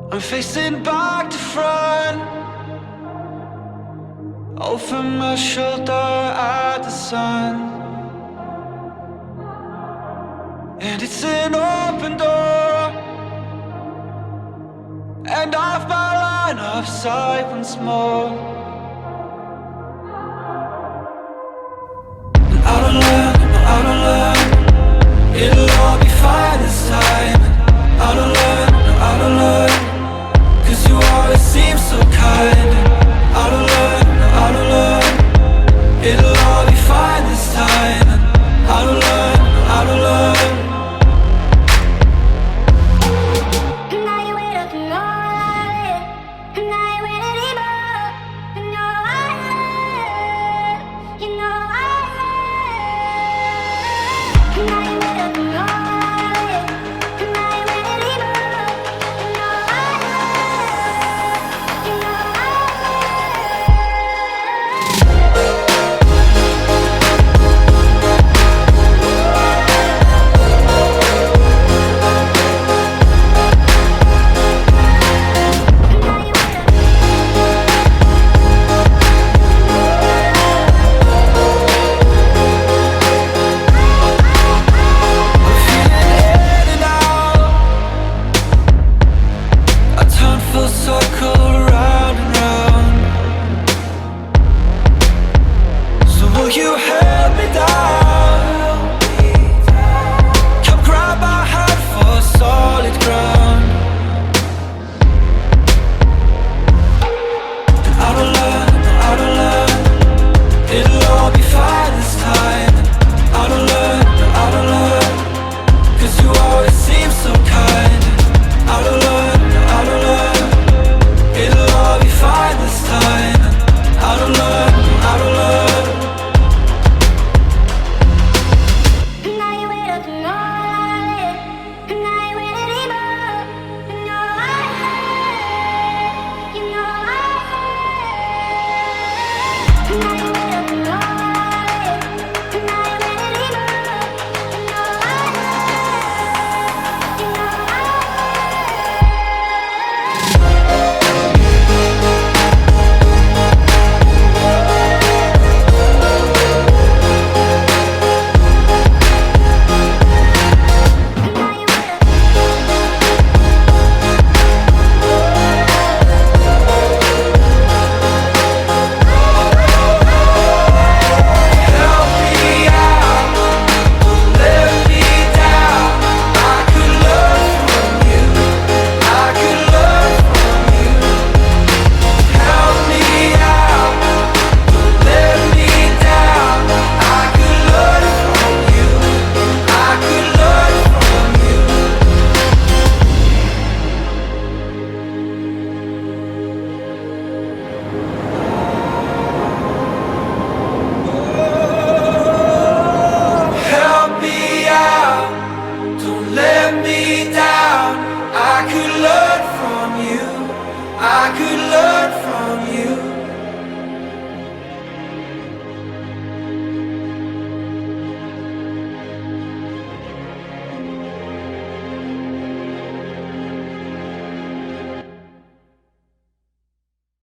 I'm facing back to front, over my shoulder at the sun. And it's an open door, and off my line of sight once more. And I don't learn, it'll all be fine this time. I don't learn, cause you always seem so kind. I don't learn, it'll all be fine this time. I don't learn. Tonight